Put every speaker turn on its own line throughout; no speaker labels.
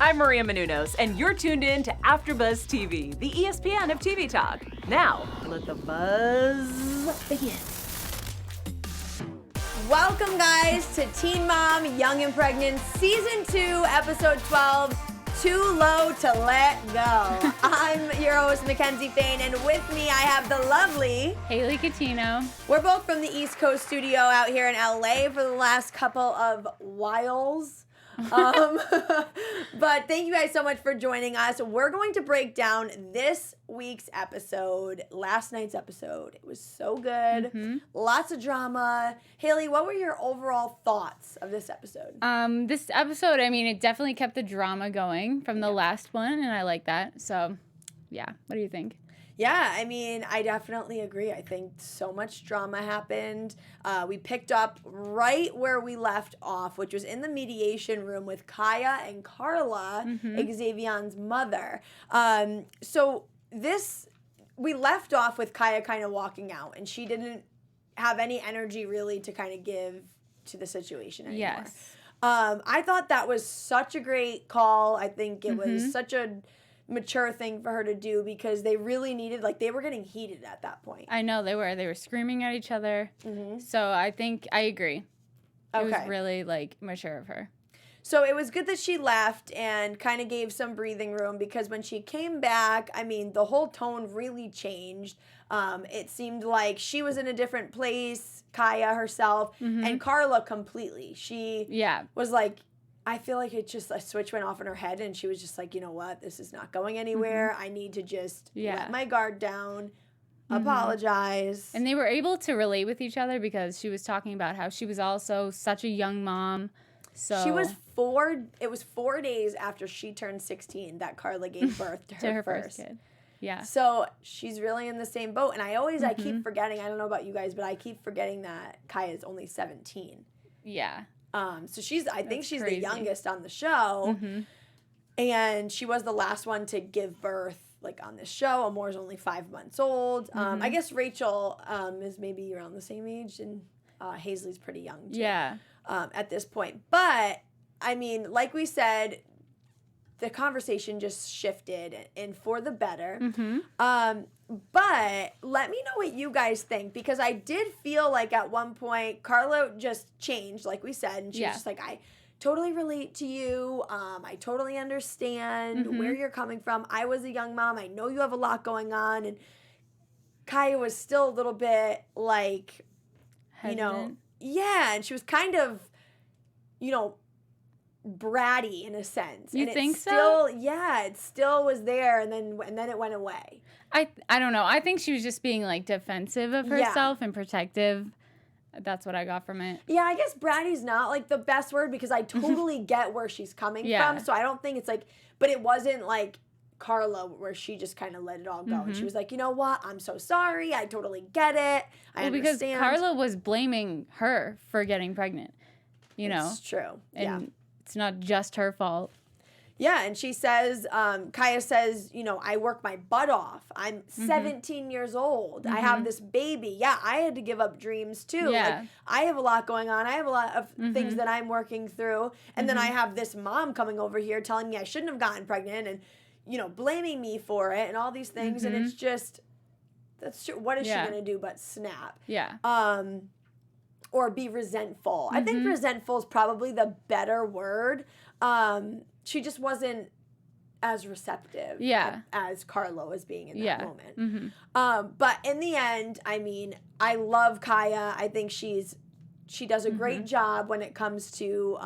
I'm Maria Menounos, and you're tuned in to AfterBuzz TV, the ESPN of TV talk. Now, let the buzz begin.
Welcome, guys, to Teen Mom, Young and Pregnant, Season 2, Episode 12, Too Low to Let Go. I'm your host, Mackenzie Fain, and with me I have the lovely
Haley Catino.
We're both from the East Coast studio out here in LA for the last couple of whiles. But thank you guys so much for joining us. We're going to break down this week's episode, last night's episode. It was so good. Lots of drama. Haley, what were your overall thoughts of this episode?
This episode, I mean, it definitely kept the drama going from the last one, and I like that. So, yeah. What do you think?
Yeah, I mean, I definitely agree. I think so much drama happened. We picked up right where we left off, which was in the mediation room with Kaya and Carla, Xavion's mother. We left off with Kaya kind of walking out, and she didn't have any energy really to kind of give to the situation anymore.
Yes.
I thought that was such a great call. I think it was such a mature thing for her to do because they really needed, like, they were getting heated at that point.
I know they were screaming at each other. So I think I agree. It was really, like, mature of her.
So it was good that she left and kind of gave some breathing room because when she came back, I mean, the whole tone really changed. It seemed like she was in a different place, Kaya herself, and Carla completely. She was like, I feel like it just, a switch went off in her head and she was just like, you know what, this is not going anywhere. I need to just let my guard down, apologize.
And they were able to relate with each other because she was talking about how she was also such a young mom. So
she was it was 4 days after she turned 16 that Carla gave birth to her first
kid. Yeah.
So she's really in the same boat. And I keep forgetting, I don't know about you guys, but I keep forgetting that Kaya's only 17.
Yeah.
So I think she's
crazy.
the youngest on the show, and she was the last one to give birth, like, on this show. Amore's only 5 months old. I guess Rachel is maybe around the same age, and Hazley's pretty young too, at this point. But, I mean, like we said, the conversation just shifted, and for the better. But let me know what you guys think, because I did feel like at one point Carla just changed, like we said, and she was just like, I totally relate to you. I totally understand where you're coming from. I was a young mom. I know you have a lot going on. And Kaya was still a little bit like,
hesitant.
And she was kind of, bratty in a sense.
You think
so? Yeah, it still was there, and then it went away.
I don't know. I think she was just being, like, defensive of herself and protective. That's what I got from it.
Yeah, I guess bratty's not, like, the best word because I totally get where she's coming from. So I don't think it's like, but it wasn't like Carla where she just kind of let it all go. And she was like, you know what? I'm so sorry. I totally get it. I understand.
Because Carla was blaming her for getting pregnant.
It's true.
And it's not just her fault.
Yeah, and she says, Kaya says, I work my butt off. I'm 17 years old. I have this baby. Yeah, I had to give up dreams too.
Yeah.
Like, I have a lot going on. I have a lot of things that I'm working through. And then I have this mom coming over here telling me I shouldn't have gotten pregnant and, blaming me for it and all these things. And it's just, that's true. What is she going to do but snap?
Yeah.
Or be resentful. I think resentful is probably the better word. She just wasn't as receptive as Carla was being in that moment. But in the end, I mean, I love Kaya. I think she does a great job when it comes to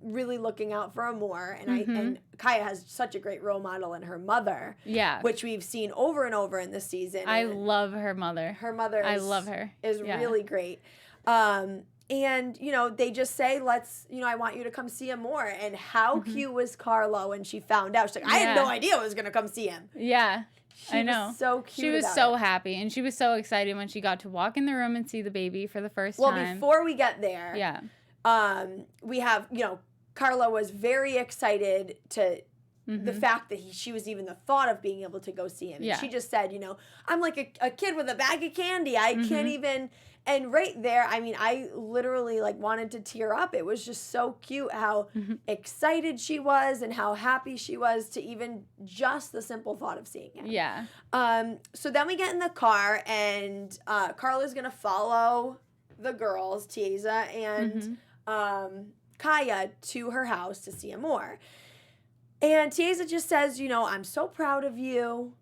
really looking out for Amore. And Kaya has such a great role model in her mother. Yeah. Which we've seen over and over in this season.
I love her mother.
Her mother
I love her.
Is really great. And, they just say, I want you to come see him more. And how cute was Carla when she found out? She's like, I had no idea I was going to come see him.
Yeah,
I know. Was so cute.
She was so happy. And she was so excited when she got to walk in the room and see the baby for the first time.
Well, before we get there, we have, Carla was very excited to the fact that she was even the thought of being able to go see him. And she just said, I'm like a kid with a bag of candy. I can't even... And right there, I mean, I literally like wanted to tear up. It was just so cute how excited she was and how happy she was to even just the simple thought of seeing him.
Yeah.
So then we get in the car, and Carla's gonna follow the girls, Tiesa and Kaya, to her house to see him more. And Tiesa just says, you know, I'm so proud of you.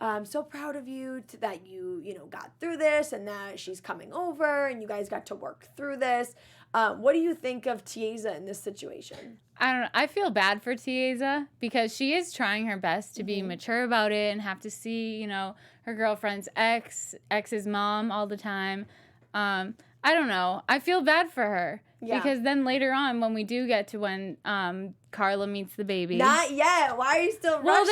I'm so proud of you that you got through this, and that she's coming over and you guys got to work through this. What do you think of Tiesa in this situation?
I don't know. I feel bad for Tiesa because she is trying her best to be mature about it and have to see, you know, her girlfriend's ex's mom all the time. I don't know. I feel bad for her. Yeah. Because then later on, when we do get to when Carla meets the baby.
Not yet. Why are you still rushing?
Well,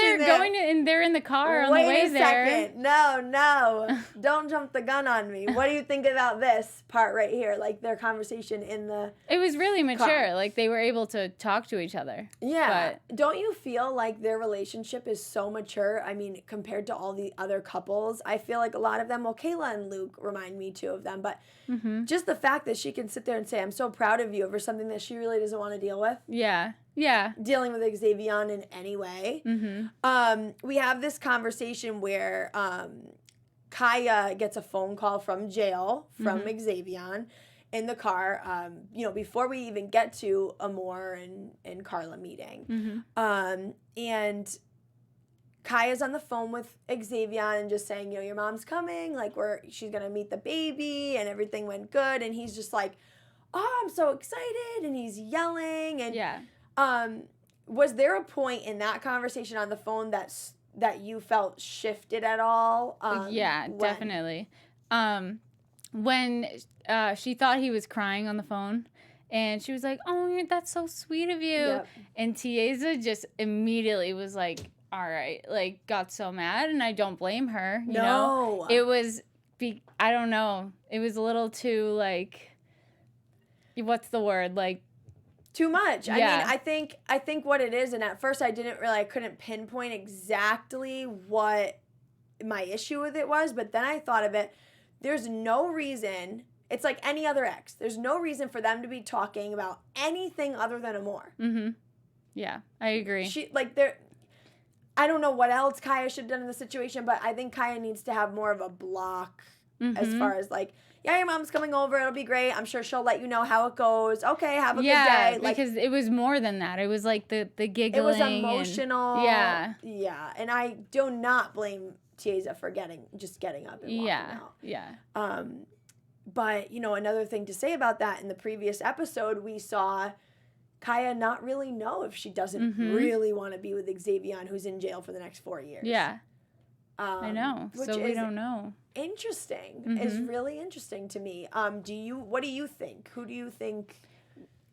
they're in the car on the way there.
Wait a second. No. Don't jump the gun on me. What do you think about this part right here? Like their conversation in the
It was really mature.
car.
Like they were able to talk to each other.
Yeah. But don't you feel like their relationship is so mature? I mean, compared to all the other couples, I feel like a lot of them, well, Kayla and Luke remind me too of them, but just the fact that she can sit there and say, I'm so proud of you over something that she really doesn't want to deal with.
Yeah.
Dealing with Xavion in any way. We have this conversation where Kaya gets a phone call from jail from Xavion in the car, before we even get to Amor and Carla meeting. And Kaya's on the phone with Xavion and just saying, your mom's coming, like she's going to meet the baby and everything went good. And he's just like, oh, I'm so excited. And he's yelling. And was there a point in that conversation on the phone that you felt shifted at all?
Definitely. When she thought he was crying on the phone, and she was like, oh, that's so sweet of you. Yep. And Tiesa just immediately was like, all right, like got so mad, and I don't blame her. You know? It was, I don't know. It was a little too like, what's the word? Like,
too much. Yeah. I mean, I think what it is, and at first I couldn't pinpoint exactly what my issue with it was, but then I thought of it. There's no reason. It's like any other ex. There's no reason for them to be talking about anything other than Amor.
Yeah, I agree.
I don't know what else Kaya should have done in the situation, but I think Kaya needs to have more of a block as far as like, yeah, your mom's coming over. It'll be great. I'm sure she'll let you know how it goes. Okay, have a good day.
Like, because it was more than that. It was like the giggling. It
was emotional.
Yeah.
And I do not blame Tiesa for getting up and walking out.
Yeah.
But, another thing to say about that, in the previous episode, we saw Kaya not really know if she doesn't really want to be with Xavion, who's in jail for the next 4 years.
Yeah. I know. So we don't know.
Interesting. Is really interesting to me. What do you think? Who do you think?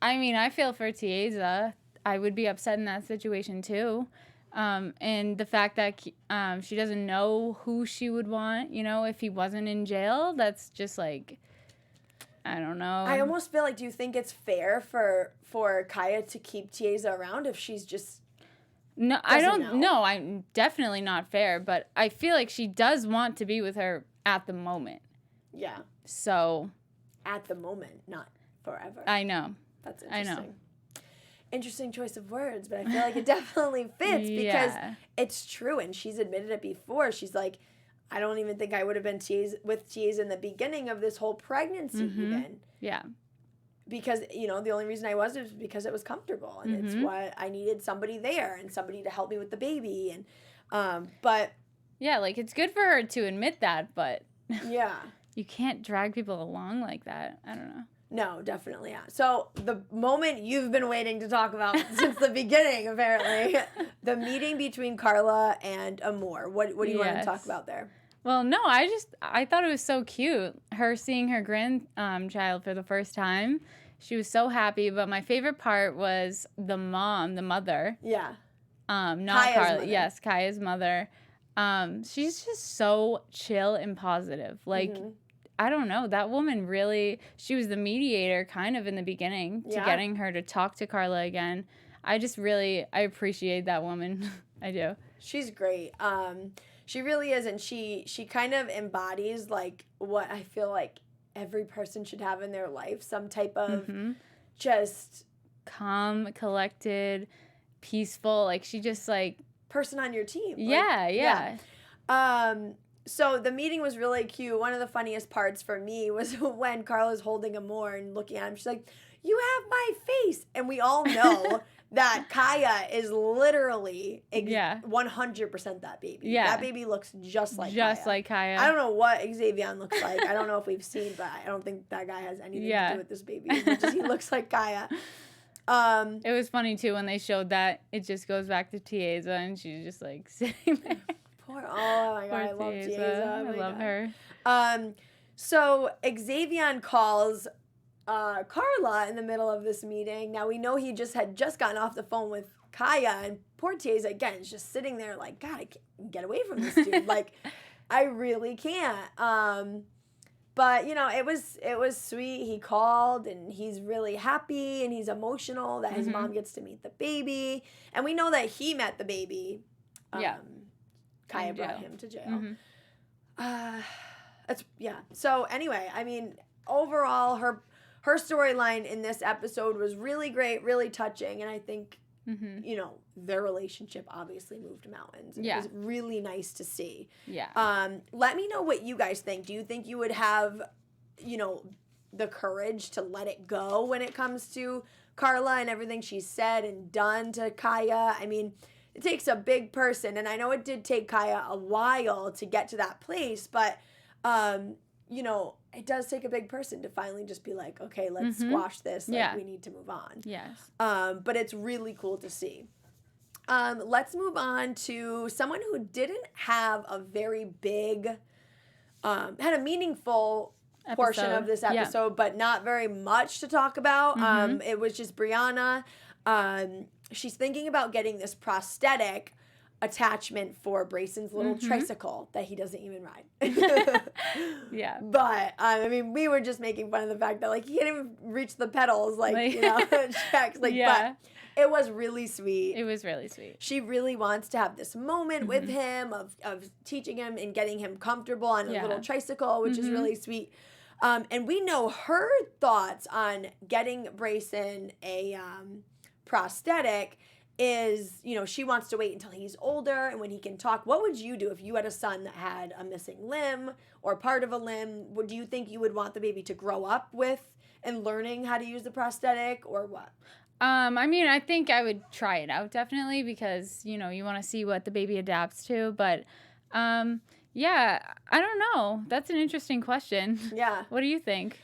I mean, I feel for Tiesa. I would be upset in that situation too. And the fact that she doesn't know who she would want, if he wasn't in jail, that's just like, I don't know.
I almost feel like, do you think it's fair for Kaya to keep Tiesa around if she's just...
No, I don't know. I'm definitely not fair, but I feel like she does want to be with her at the moment.
Yeah.
So.
At the moment, not forever.
I know.
That's interesting.
I know.
Interesting choice of words, but I feel like it definitely fits because it's true, and she's admitted it before. She's like, I don't even think I would have been with Tiesa in the beginning of this whole pregnancy even.
Yeah.
Because, the only reason I was because it was comfortable, and it's what I needed, somebody there and somebody to help me with the baby. And, but.
Yeah, like it's good for her to admit that, but.
Yeah.
You can't drag people along like that. I don't know.
No, definitely not. So the moment you've been waiting to talk about since the beginning, apparently, the meeting between Carla and Amor. What do you want to talk about there?
Well, no, I thought it was so cute. Her seeing her grandchild for the first time. She was so happy. But my favorite part was the mother.
Yeah.
Not
Kaya's
Carla.
mother.
Yes, Kaya's mother. She's just so chill and positive. Like, I don't know. That woman really, she was the mediator kind of in the beginning to getting her to talk to Carla again. I appreciate that woman. I do.
She's great. She really is, and she kind of embodies like what I feel like every person should have in their life, some type of just
calm, collected, peaceful. Like, she just like
person on your team.
Yeah.
So the meeting was really cute. One of the funniest parts for me was when Carla's holding him more and looking at him. She's like, "You have my face," and we all know that Kaya is literally 100% that baby.
Yeah.
That baby looks just like
Kaya.
I don't know what Xavier looks like. I don't know if we've seen, but I don't think that guy has anything to do with this baby. He looks like Kaya.
It was funny, too, when they showed that. It just goes back to Tiesa, and she's just, like, sitting there.
Oh, my God. I love Tiesa.
I love her.
So Xavier calls Carla in the middle of this meeting. Now, we know he had just gotten off the phone with Kaya, and poor Tiesa, again, is just sitting there like, God, I can't get away from this dude. Like, I really can't. But, you know, it was sweet. He called, and he's really happy, and he's emotional that his mom gets to meet the baby. And we know that he met the baby. Kaya brought him to jail. So, anyway, I mean, overall, her storyline in this episode was really great, really touching, and I think, you know, their relationship obviously moved mountains. It was really nice to see. Let me know what you guys think. Do you think you would have, you know, the courage to let it go when it comes to Carla and everything she's said and done to Kaya? I mean, it takes a big person, and I know it did take Kaya a while to get to that place, but, you know, it does take a big person to finally just be like, okay, let's squash this. Like, we need to move on.
Yes.
But it's really cool to see. Let's move on to someone who didn't have a very big, had a meaningful portion of this episode, but not very much to talk about. It was just Brianna. She's thinking about getting this prosthetic attachment for Brayson's little tricycle that he doesn't even ride. But I mean, we were just making fun of the fact that like he can't even reach the pedals, like you know, checks. Like, but it was really sweet.
It was really sweet.
She really wants to have this moment with him of teaching him and getting him comfortable on a little tricycle, which is really sweet. And we know her thoughts on getting Brayson a prosthetic is, you know, she wants to wait until he's older and when he can talk. What would you do if you had a son that had a missing limb or part of a limb? Do you think you would want the baby to grow up with and learning how to use the prosthetic, or what?
I mean, I think I would try it out definitely because, you know, you want to see what the baby adapts to. But, yeah, I don't know. That's an interesting question.
Yeah.
What do you think?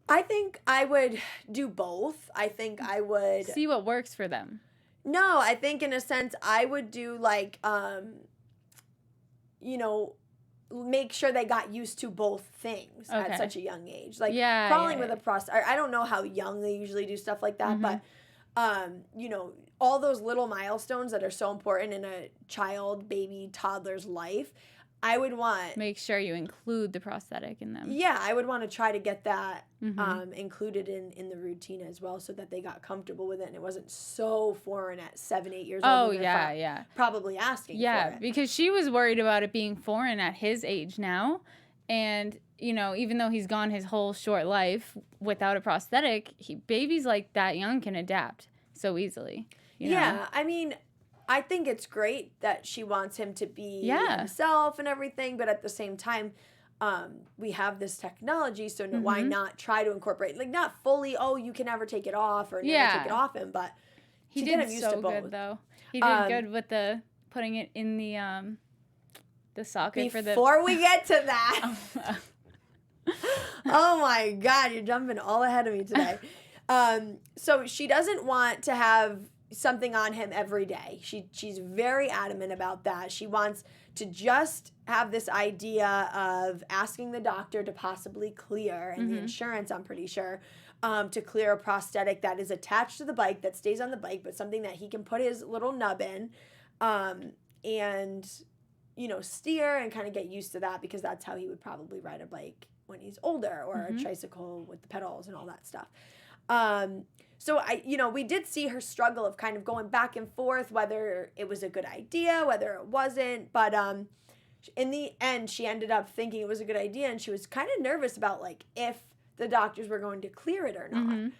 I think I would do both. I think I would
see what works for them.
No, I think in a sense I would do like, you know, make sure they got used to both things at such a young age. Like crawling with a prosthetic. I don't know how young they usually do stuff like that, but, you know, all those little milestones that are so important in a child, baby, toddler's life, I would want...
Make sure you include the prosthetic in them.
Yeah, I would want to try to get that included in the routine as well so that they got comfortable with it and it wasn't so foreign at 7, 8 years old.
Oh, yeah.
Probably asking for it.
Yeah, because she was worried about it being foreign at his age now. And, you know, even though he's gone his whole short life without a prosthetic, babies like that young can adapt so easily. You know?
I mean... I think it's great that she wants him to be himself and everything, but at the same time, we have this technology, so why not try to incorporate, like not fully, you can never take it off or never take it off him, but
he did so good though. He did good with the putting it in the socket for the...
Before we get to that, oh my God, you're jumping all ahead of me today. So she doesn't want to have something on him every day. She's very adamant about that. She wants to just have this idea of asking the doctor to possibly clear, and the insurance, I'm pretty sure, to clear a prosthetic that is attached to the bike, that stays on the bike, but something that he can put his little nub in, and, you know, steer and kind of get used to that, because that's how he would probably ride a bike when he's older, or a tricycle with the pedals and all that stuff. So we did see her struggle of kind of going back and forth, whether it was a good idea, whether it wasn't. But in the end, she ended up thinking it was a good idea, and she was kind of nervous about like if the doctors were going to clear it or not.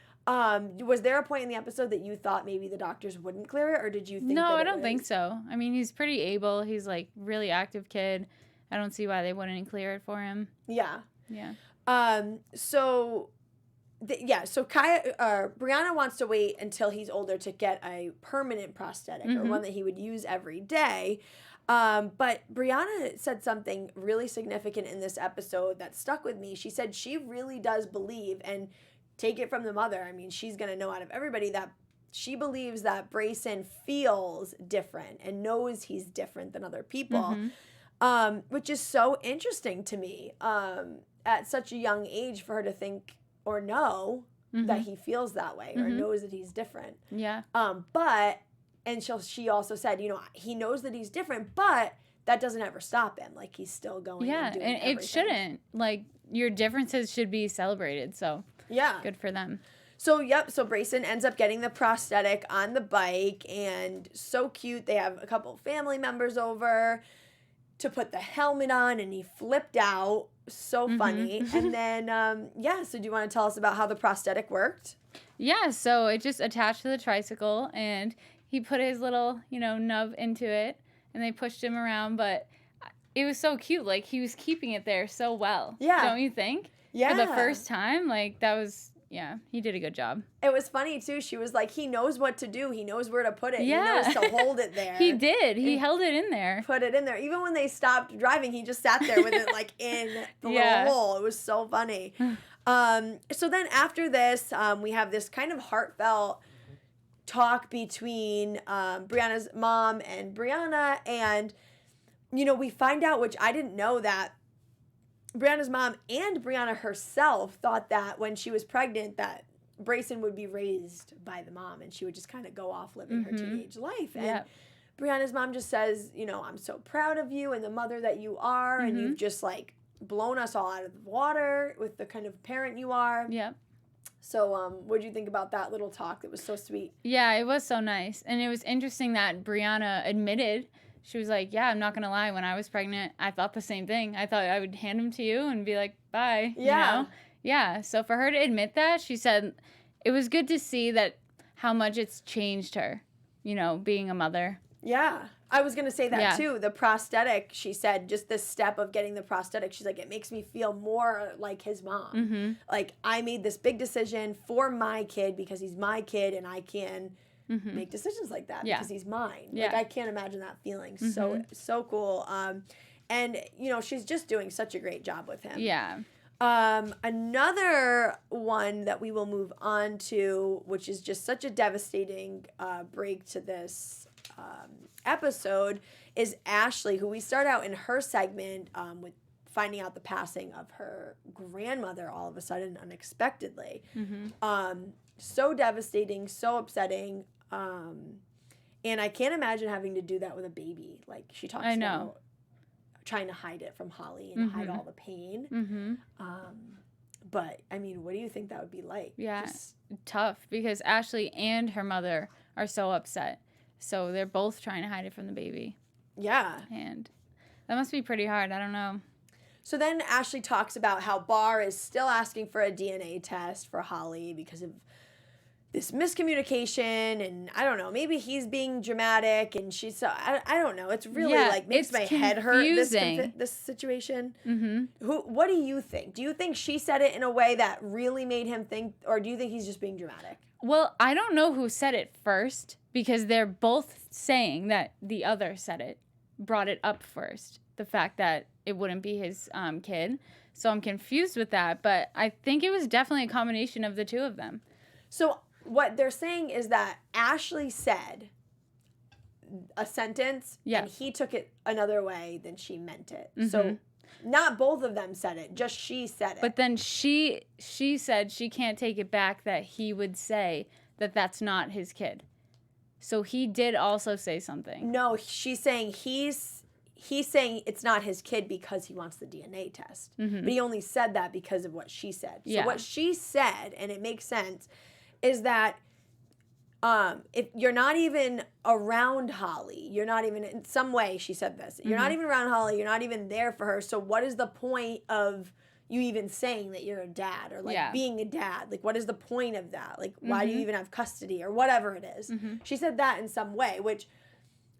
Was there a point in the episode that you thought maybe the doctors wouldn't clear it, or did you think
No, I don't think so. I mean, he's pretty able. He's, like, really active kid. I don't see why they wouldn't clear it for him.
Yeah.
Yeah.
So Brianna wants to wait until he's older to get a permanent prosthetic or one that he would use every day. But Brianna said something really significant in this episode that stuck with me. She said she really does believe, and take it from the mother, I mean, she's going to know out of everybody, that she believes that Brayson feels different and knows he's different than other people, which is so interesting to me at such a young age for her to think or know that he feels that way or knows that he's different.
Yeah.
She also said, he knows that he's different, but that doesn't ever stop him. Like, he's still going and doing everything.
It shouldn't. Like, your differences should be celebrated, so
yeah.
Good for them.
So Brayson ends up getting the prosthetic on the bike, and so cute. They have a couple family members over to put the helmet on, and he flipped out. So funny. And then, so do you want to tell us about how the prosthetic worked?
Yeah, so it just attached to the tricycle, and he put his little, nub into it, and they pushed him around, but it was so cute. Like, he was keeping it there so well. Yeah. Don't you think? Yeah. For the first time, like, that was, he did a good job.
It was funny, too. She was like, he knows what to do. He knows where to put it. Yeah. He knows to hold it there.
He did. He held it in there.
Put it in there. Even when they stopped driving, he just sat there with it, like, in the little hole. It was so funny. So then after this, we have this kind of heartfelt talk between Brianna's mom and Brianna. And, we find out, which I didn't know, that Brianna's mom and Brianna herself thought that when she was pregnant that Brayson would be raised by the mom and she would just kind of go off living her teenage life. And Brianna's mom just says, I'm so proud of you and the mother that you are, and you've just, like, blown us all out of the water with the kind of parent you are.
Yeah.
So what did you think about that little talk? That was so sweet.
Yeah, it was so nice. And it was interesting that Brianna admitted, she was like, yeah, I'm not going to lie. When I was pregnant, I thought the same thing. I thought I would hand him to you and be like, bye.
Yeah.
Yeah. So for her to admit that, she said it was good to see that how much it's changed her, being a mother.
Yeah. I was going to say that too. The prosthetic, she said, just the step of getting the prosthetic, she's like, it makes me feel more like his mom. Like, I made this big decision for my kid because he's my kid and I can make decisions like that because he's mine. Like, I can't imagine that feeling. So cool. And, she's just doing such a great job with him.
Yeah.
Another one that we will move on to, which is just such a devastating break to this episode, is Ashley, who we start out in her segment with finding out the passing of her grandmother all of a sudden unexpectedly. So devastating, so upsetting. And I can't imagine having to do that with a baby. Like, she talks about trying to hide it from Holly and hide all the pain. But, I mean, what do you think that would be like?
Yeah, tough, because Ashley and her mother are so upset. So they're both trying to hide it from the baby.
Yeah.
And that must be pretty hard. I don't know.
So then Ashley talks about how Barr is still asking for a DNA test for Holly because of this miscommunication, and I don't know, maybe he's being dramatic, and she's so, I don't know. It's really makes my head hurt, this situation. What do you think? Do you think she said it in a way that really made him think, or do you think he's just being dramatic?
Well, I don't know who said it first, because they're both saying that the other said it, brought it up first, the fact that it wouldn't be his kid. So I'm confused with that, but I think it was definitely a combination of the two of them.
So what they're saying is that Ashley said a sentence, and he took it another way than she meant it. So not both of them said it, just she said it.
But then she said she can't take it back that he would say that that's not his kid. So he did also say something.
No, she's saying he's saying it's not his kid because he wants the DNA test. But he only said that because of what she said. So what she said, and it makes sense, is that if you're not even around Holly, you're not even, in some way she said this, you're not even around Holly, you're not even there for her, so what is the point of you even saying that you're a dad or like being a dad? Like, what is the point of that? Like, why do you even have custody or whatever it is? She said that in some way, which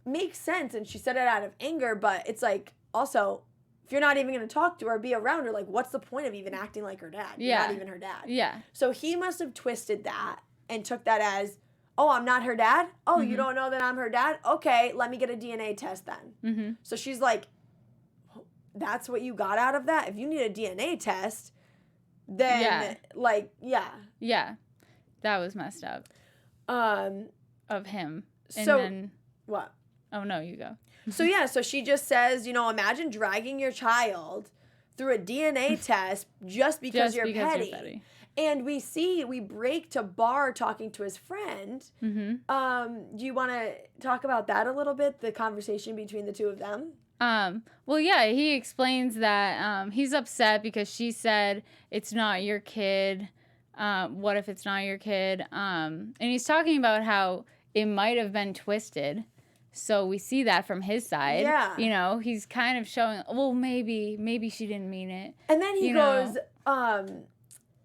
makes sense. And she said it out of anger, but it's like, also, if you're not even going to talk to her or be around her, like, what's the point of even acting like her dad? You're not even her dad.
Yeah.
So he must have twisted that and took that as, oh, I'm not her dad? Oh, you don't know that I'm her dad? Okay, let me get a DNA test then. So she's like, that's what you got out of that? If you need a DNA test, then, like,
Yeah. That was messed up. Of him. And
so,
then,
what?
Oh, no, you go.
So she just says, imagine dragging your child through a DNA test just because you're petty. And we break to Bar talking to his friend. Do you want to talk about that a little bit, the conversation between the two of them?
Well, yeah, he explains that he's upset because she said, it's not your kid. What if it's not your kid? And he's talking about how it might have been twisted. So we see that from his side.
Yeah.
He's kind of showing, well, maybe she didn't mean it.
And then he goes,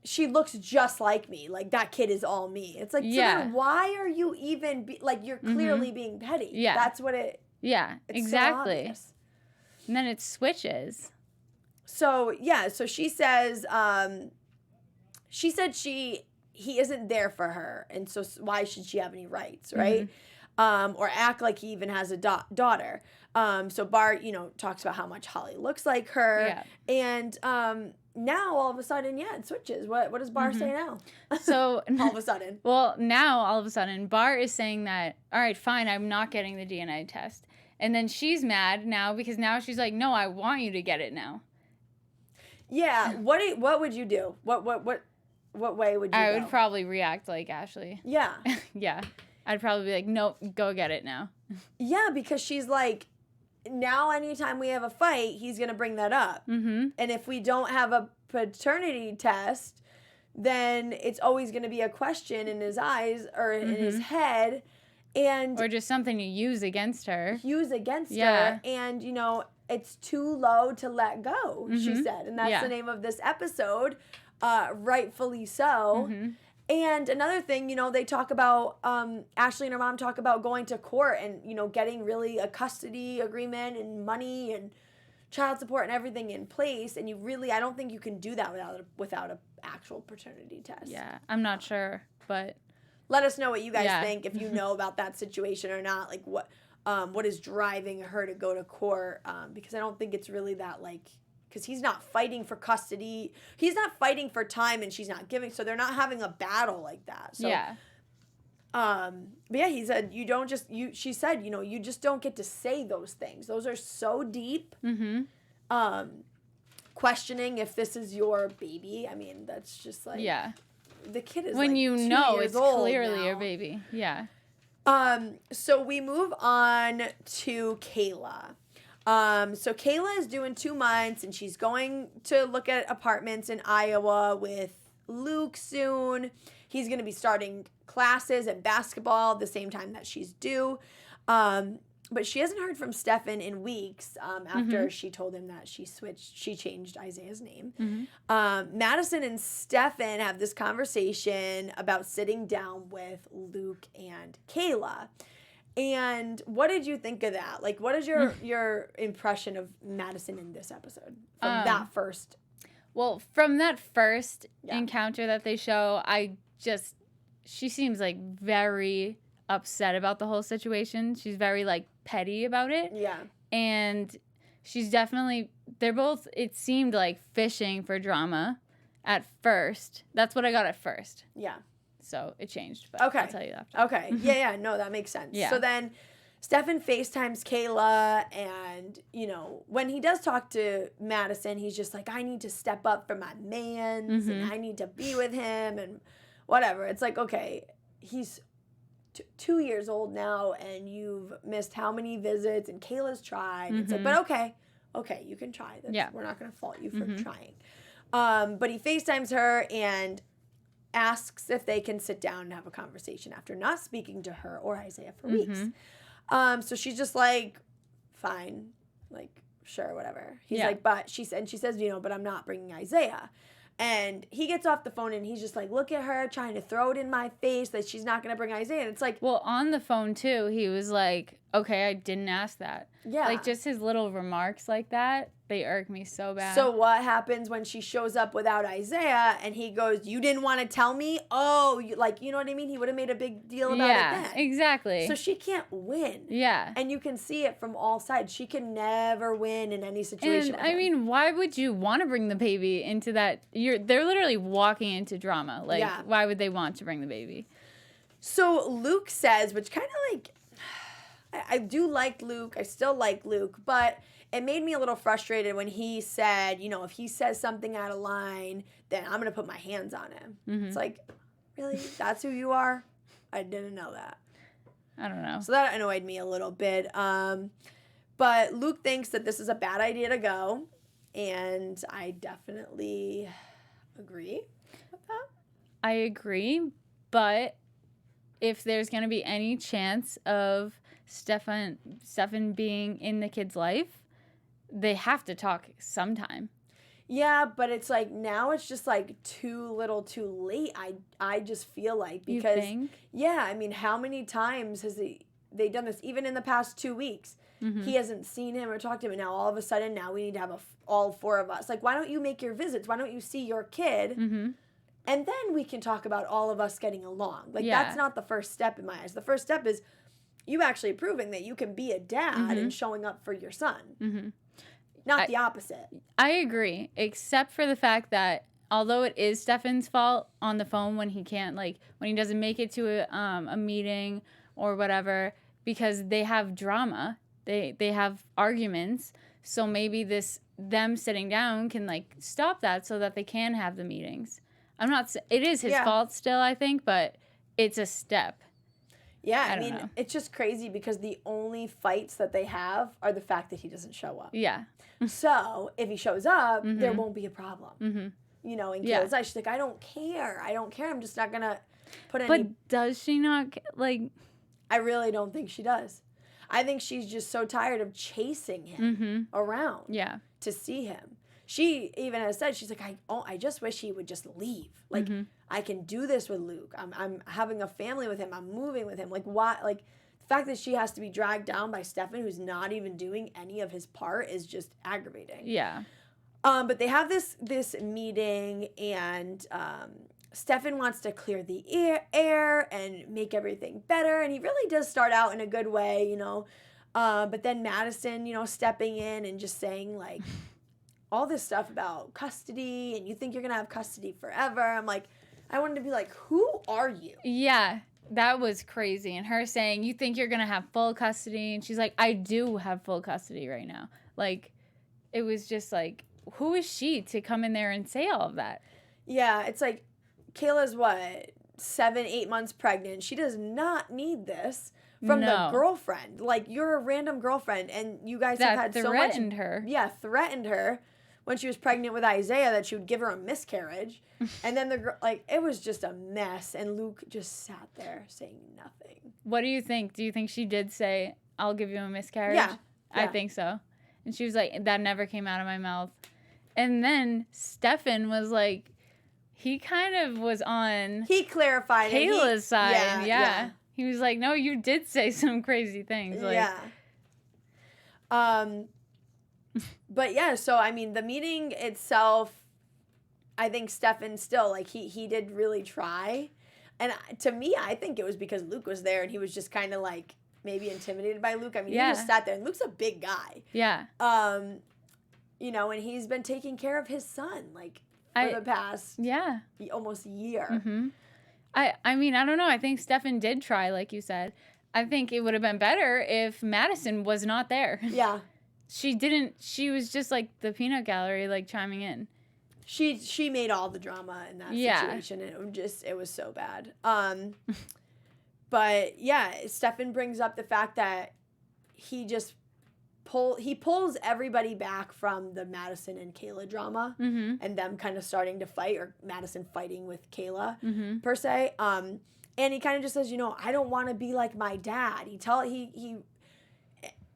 she looks just like me. Like, that kid is all me. It's like, so then why are you even, you're clearly being petty.
Yeah.
That's what it.
Yeah, exactly.
So
and then it switches.
So, yeah, so she says, she said he isn't there for her. And so why should she have any rights, right? Or act like he even has a daughter. So Bart, talks about how much Holly looks like her.
Yeah.
And now, all of a sudden, it switches. What does Bart say now?
So
all of a sudden.
Well, now, all of a sudden, Bart is saying that, all right, fine, I'm not getting the DNA test. And then she's mad now because now she's like, no, I want you to get it now.
Yeah. What would you do? What way would you
I
go?
would probably react like Ashley.
Yeah.
Yeah. I'd probably be like, nope, go get it now.
Yeah, because she's like, now anytime we have a fight, he's going to bring that up. And if we don't have a paternity test, then it's always going to be a question in his eyes or in his head. Or
just something to use against her.
And, it's too low to let go, she said. And that's the name of this episode, rightfully so. And another thing, they talk about, Ashley and her mom talk about going to court and, getting really a custody agreement and money and child support and everything in place. And I don't think you can do that without an actual paternity test.
Yeah, I'm not sure, but...
Let us know what you guys think, if you know about that situation or not. Like, what is driving her to go to court? Because I don't think it's really that, because he's not fighting for custody. He's not fighting for time, and she's not giving. So they're not having a battle like that. So, but yeah, he said, she said, you just don't get to say those things. Those are so deep. Questioning if this is your baby. I mean, that's just like... Yeah. The kid is
when 2
years
it's clearly
now.
your baby. Yeah.
So we move on to Kayla. So Kayla is doing 2 months and she's going to look at apartments in Iowa with Luke soon. He's going to be starting classes at basketball at the same time that she's due. But she hasn't heard from Stefan in weeks after she told him that she changed Isaiah's name. Madison and Stefan have this conversation about sitting down with Luke and Kayla. And what did you think of that? Like, what is your impression of Madison in this episode from that first?
Well, from that first encounter that they show, she seems like very upset about the whole situation. She's very petty about it. Yeah. And she's definitely, they're both, it seemed like fishing for drama at first. That's what I got at first. Yeah. So it changed, but I'll tell you after.
Okay. Yeah, no, that makes sense. Yeah. So then Stefan FaceTimes Kayla and, when he does talk to Madison, he's just like, I need to step up for my mans and I need to be with him and whatever. It's like, okay, he's 2 years old now and you've missed how many visits and Kayla's tried. It's like, but okay, you can try. We're not going to fault you for trying. But he FaceTimes her and asks if they can sit down and have a conversation after not speaking to her or Isaiah for weeks. So she's just like, fine. Like, sure, whatever. He's like, but she says, you know, but I'm not bringing Isaiah. And he gets off the phone and he's just like, look at her trying to throw it in my face that she's not going to bring Isaiah. And it's like...
Well, on the phone, too, he was like, okay, I didn't ask that.
Yeah.
Like, just his little remarks like that, they irk me so bad.
So what happens when she shows up without Isaiah and he goes, you didn't want to tell me? Oh, you know what I mean? He would have made a big deal about it then.
Yeah, exactly.
So she can't win.
Yeah.
And you can see it from all sides. She can never win in any situation.
And, I mean, why would you want to bring the baby into that? They're literally walking into drama. Like, why would they want to bring the baby?
So Luke says, which kind of like... I do like Luke. I still like Luke, but it made me a little frustrated when he said, you know, if he says something out of line, then I'm going to put my hands on him. Mm-hmm. It's like, really? That's who you are? I didn't know that.
I don't know.
So that annoyed me a little bit. But Luke thinks that this is a bad idea to go, and I definitely agree with that.
I agree, but if there's going to be any chance of Stefan being in the kid's life, they have to talk sometime.
Yeah, but it's like now it's just like too little too late. I just feel like because
you think?
Yeah, I mean, how many times has they done this? Even in the past 2 weeks, he hasn't seen him or talked to him, and now all of a sudden now we need to have all 4 of us. Like, why don't you make your visits? Why don't you see your kid? Mm-hmm. And then we can talk about all of us getting along. Like, that's not the first step in my eyes. The first step is you actually proving that you can be a dad and showing up for your son. Mm-hmm. Not the opposite.
I agree, except for the fact that although it is Stefan's fault on the phone when he can't, like, when he doesn't make it to a meeting or whatever, because they have drama, they have arguments, so maybe them sitting down can, like, stop that so that they can have the meetings. It is his fault still, I think, but it's a step.
Yeah, I mean, it's just crazy because the only fights that they have are the fact that he doesn't show up.
Yeah.
So, if he shows up, there won't be a problem. Mm-hmm. You know, in Kayla's eyes, she's like, I don't care. I'm just not going to put any...
But does she not, like...
I really don't think she does. I think she's just so tired of chasing him around to see him. She even has said, she's like, I just wish he would just leave. Like, I can do this with Luke. I'm having a family with him. I'm moving with him. Like, why? Like, the fact that she has to be dragged down by Stefan, who's not even doing any of his part, is just aggravating.
Yeah.
But they have this meeting, and Stefan wants to clear the air and make everything better. And he really does start out in a good way, you know. But then Madison, you know, stepping in and just saying, like... all this stuff about custody, and you think you're going to have custody forever. I'm like, I wanted to be like, who are you?
Yeah, that was crazy. And her saying, you think you're going to have full custody? And she's like, I do have full custody right now. Like, it was just like, who is she to come in there and say all of that?
Yeah, it's like, Kayla's what, 7-8 months pregnant. She does not need this from the girlfriend. Like, you're a random girlfriend, and you guys have had so much...
threatened her.
Yeah, threatened her when she was pregnant with Isaiah that she would give her a miscarriage. And then the girl, like, it was just a mess. And Luke just sat there saying nothing.
What do you think? Do you think she did say, I'll give you a miscarriage?
Yeah.
I think so. And she was like, that never came out of my mouth. And then Stefan was like, he kind of was on...
He clarified
Kayla's side. Yeah. He was like, no, you did say some crazy things. Like,
But yeah, so I mean, the meeting itself, I think Stefan still, like, he did really try. And to me, I think it was because Luke was there and he was just kind of like maybe intimidated by Luke. I mean, he just sat there, and Luke's a big guy.
Yeah.
You know, and he's been taking care of his son, like, for the past almost year. Mm-hmm.
I mean, I don't know. I think Stefan did try, like you said. I think it would have been better if Madison was not there.
Yeah.
She was just like the peanut gallery, like chiming in.
She made all the drama in that situation, and it was so bad. But yeah, Stefan brings up the fact that he pulls everybody back from the Madison and Kayla drama, and them kind of starting to fight, or Madison fighting with Kayla per se. And he kind of just says, you know, I don't want to be like my dad.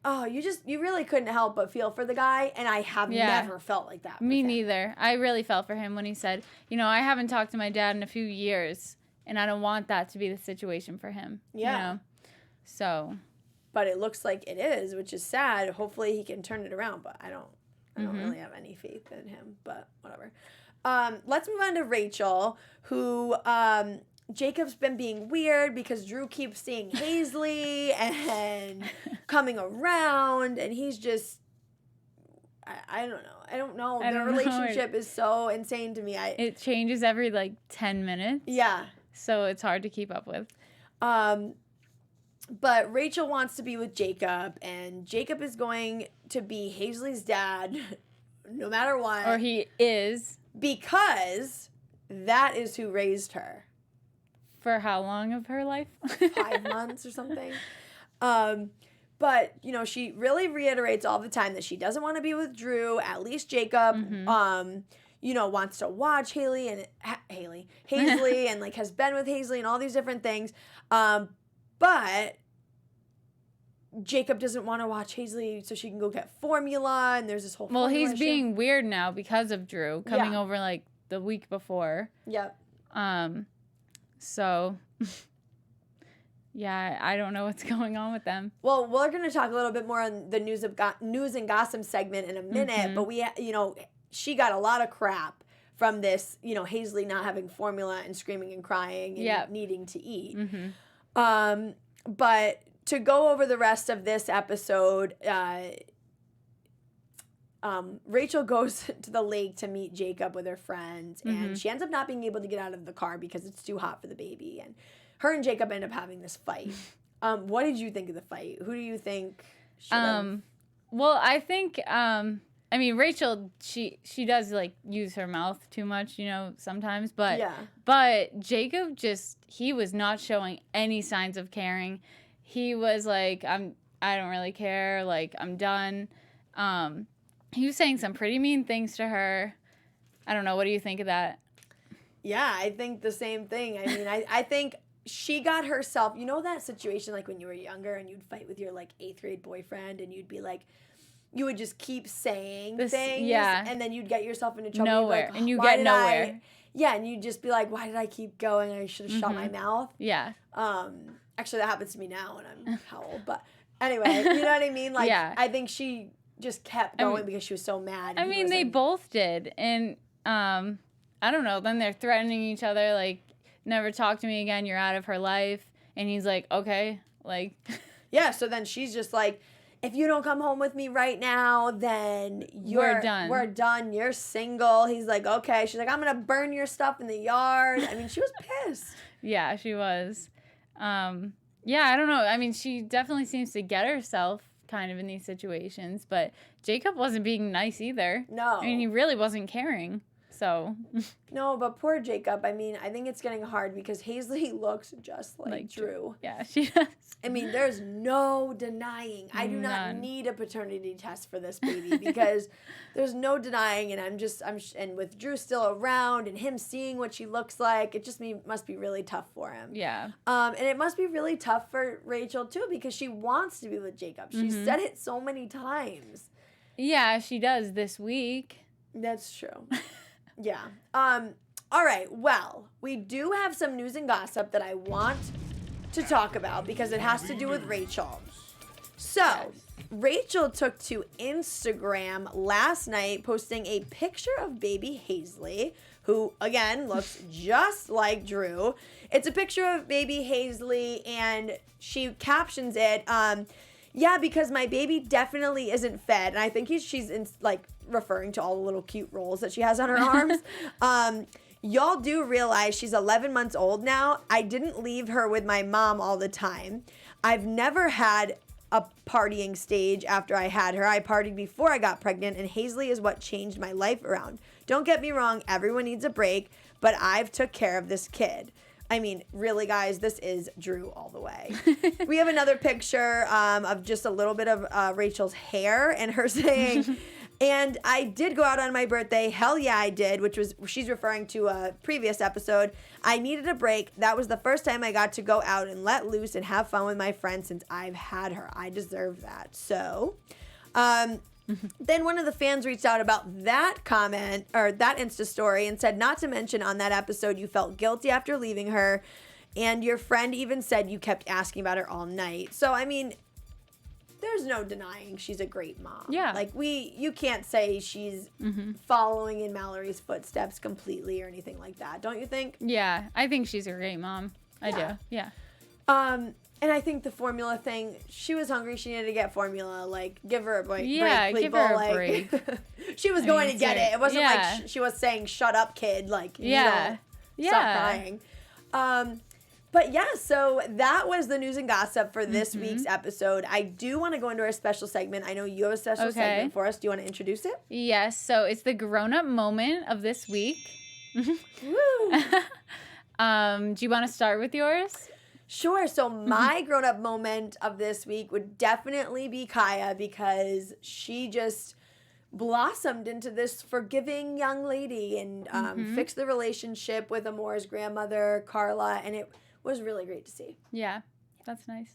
you really couldn't help but feel for the guy, and I have never felt like that.
Me neither. I really felt for him when he said, I haven't talked to my dad in a few years, and I don't want that to be the situation for him. Yeah. So.
But it looks like it is, which is sad. Hopefully he can turn it around, but I don't really have any faith in him, but whatever. Let's move on to Rachel, who Jacob's been being weird because Drew keeps seeing Hazley and coming around, and he's just, I don't know. I don't know. Their relationship is so insane to me.
It changes every 10 minutes.
Yeah.
So it's hard to keep up with.
But Rachel wants to be with Jacob, and Jacob is going to be Hazley's dad no matter what.
Or he is. Because that is who raised her. For how long of her life?
5 months or something. But, she really reiterates all the time that she doesn't want to be with Drew. At least Jacob, wants to watch Hazley and has been with Hazley and all these different things. But Jacob doesn't want to watch Hazley so she can go get formula, and there's this whole
he's being weird now because of Drew coming over the week before.
Yep.
So yeah, I don't know what's going on with them.
Well, we're going to talk a little bit more on the news and gossip segment in a minute, but she got a lot of crap from this, Hazley not having formula and screaming and crying and needing to eat. But to go over the rest of this episode, Rachel goes to the lake to meet Jacob with her friends, and she ends up not being able to get out of the car because it's too hot for the baby. And her and Jacob end up having this fight. What did you think of the fight? Who do you think should have?
Well, I think, Rachel, she does use her mouth too much, sometimes, but Jacob he was not showing any signs of caring. He was like, I don't really care. I'm done. He was saying some pretty mean things to her. I don't know. What do you think of that?
Yeah, I think the same thing. I think she got herself, that situation when you were younger and you'd fight with your 8th grade boyfriend, and you'd be you would just keep saying things, and then you'd get yourself into trouble.
Nowhere, and you get nowhere.
And you'd just be like, why did I keep going? I should have shut my mouth.
Yeah.
Actually, that happens to me now, and I'm how old? But anyway, you know what I mean? I think she just kept going because she was so mad.
They both did, and I don't know. Then they're threatening each other, never talk to me again. You're out of her life. And he's like, okay,
yeah. So then she's just like, if you don't come home with me right now, then we're done. We're done. You're single. He's like, okay. She's like, I'm gonna burn your stuff in the yard. She was pissed.
Yeah, she was. Yeah, I don't know. She definitely seems to get herself kind of in these situations, but Jacob wasn't being nice either.
No.
He really wasn't caring. So.
No, but poor Jacob. I think it's getting hard because Hazley looks just like Drew.
Yeah, she does.
There's no denying. I do not need a paternity test for this baby because there's no denying, and and with Drew still around and him seeing what she looks like, it just must be really tough for him.
Yeah.
And it must be really tough for Rachel too because she wants to be with Jacob. She said it so many times.
Yeah, she does this week.
That's true. Yeah. All right. Well, we do have some news and gossip that I want to talk about because it has to do with Rachel. So, Rachel took to Instagram last night posting a picture of baby Hazley, who, again, looks just like Drew. It's a picture of baby Hazley, and she captions it, yeah, because my baby definitely isn't fed. And I think she's referring to all the little cute rolls that she has on her arms. Y'all do realize she's 11 months old now. I didn't leave her with my mom all the time. I've never had a partying stage after I had her. I partied before I got pregnant, and Hazley is what changed my life around. Don't get me wrong, everyone needs a break, but I've took care of this kid. Really, guys, this is Drew all the way. We have another picture of just a little bit of Rachel's hair and her saying, And I did go out on my birthday. Hell yeah, I did, which was, she's referring to a previous episode. I needed a break. That was the first time I got to go out and let loose and have fun with my friends since I've had her. I deserve that. So, then one of the fans reached out about that comment or that Insta story and said, not to mention on that episode, you felt guilty after leaving her. And your friend even said you kept asking about her all night. So, I mean, there's no denying she's a great mom.
Yeah.
Like, you can't say she's following in Mallory's footsteps completely or anything like that. Don't you think?
Yeah, I think she's a great mom. I do. Yeah.
And I think the formula thing, she was hungry. She needed to get formula. Like, give her a break.
Yeah,
break,
give her a
like,
break.
She was going to get it. It wasn't like she was saying, shut up, kid. Like, stop crying. But yeah, so that was the news and gossip for this week's episode. I do want to go into our special segment. I know you have a special segment for us. Do you want to introduce it?
Yes. So it's the grown-up moment of this week.
Woo!
Do you want to start with yours?
Sure. So my grown-up moment of this week would definitely be Kaya because she just blossomed into this forgiving young lady and fixed the relationship with Amore's grandmother, Carla, and it was really great to see.
Yeah, that's nice.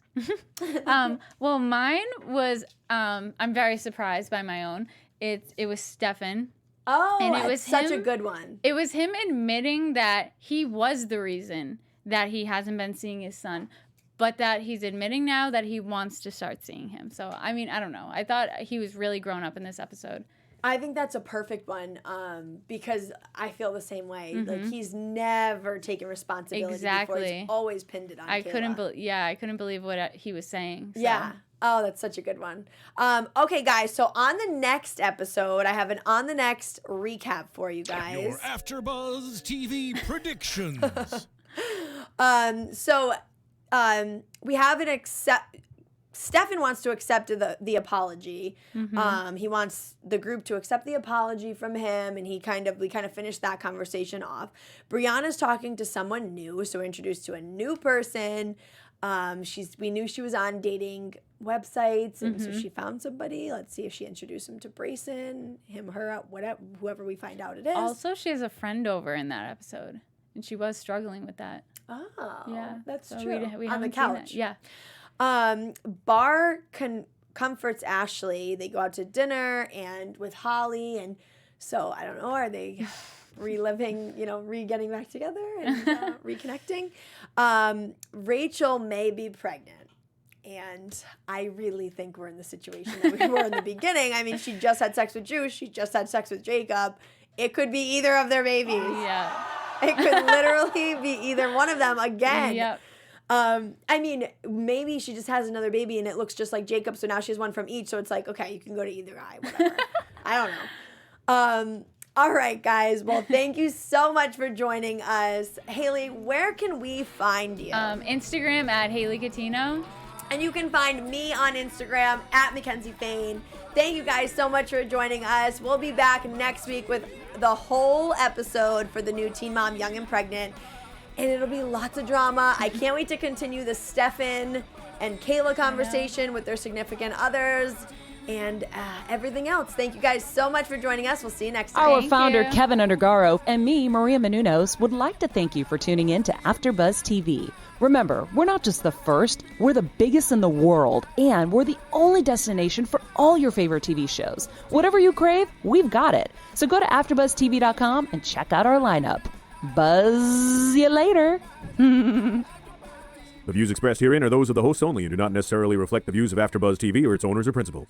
Well, mine was, I'm very surprised by my own. It was Stefan.
Oh,
and it was
such a good one.
It was him admitting that he was the reason that he hasn't been seeing his son, but that he's admitting now that he wants to start seeing him. So, I mean, I don't know. I thought he was really grown up in this episode.
I think that's a perfect one because I feel the same way. Like, he's never taken responsibility before. He's always pinned it on Kayla.
I couldn't believe what he was saying. So.
Yeah. Oh, that's such a good one. Okay, guys. So on the next episode, I have an on the next recap for you guys.
Your AfterBuzz TV predictions.
We have an Stefan wants to accept the apology. He wants the group to accept the apology from him, and we kind of finished that conversation off. Brianna's talking to someone new, so we're introduced to a new person. We knew she was on dating websites, and so she found somebody. Let's see if she introduced him to Brayson, him, her, whatever, whoever we find out it is.
Also, she has a friend over in that episode, and she was struggling with that.
Oh,
yeah,
that's
so
true.
We
on the couch.
Yeah.
Bar comforts Ashley. They go out to dinner and with Holly, and so I don't know, are they reliving, getting back together and reconnecting? Rachel may be pregnant, and I really think we're in the situation that we were in the beginning. I mean, she just had sex with Juice. She just had sex with Jacob. It could be either of their babies.
Yeah.
It could literally be either one of them again.
Yep.
I mean, maybe she just has another baby and it looks just like Jacob, so now she has one from each, so it's like, okay, you can go to either eye, whatever. I don't know. All right, guys. Well, thank you so much for joining us. Haley, where can we find you?
Instagram at Haley Catino.
And you can find me on Instagram at Mackenzie Fain. Thank you guys so much for joining us. We'll be back next week with the whole episode for the new Teen Mom Young and Pregnant. And it'll be lots of drama. I can't wait to continue the Stefan and Kayla conversation with their significant others and everything else. Thank you guys so much for joining us. We'll see you next time.
Our founder, Keven Undergaro, and me, Maria Menounos, would like to thank you for tuning in to AfterBuzz TV. Remember, we're not just the first, we're the biggest in the world, and we're the only destination for all your favorite TV shows. Whatever you crave, we've got it. So go to AfterBuzzTV.com and check out our lineup. Buzz you later.
The views expressed herein are those of the hosts only and do not necessarily reflect the views of AfterBuzz TV or its owners or principals.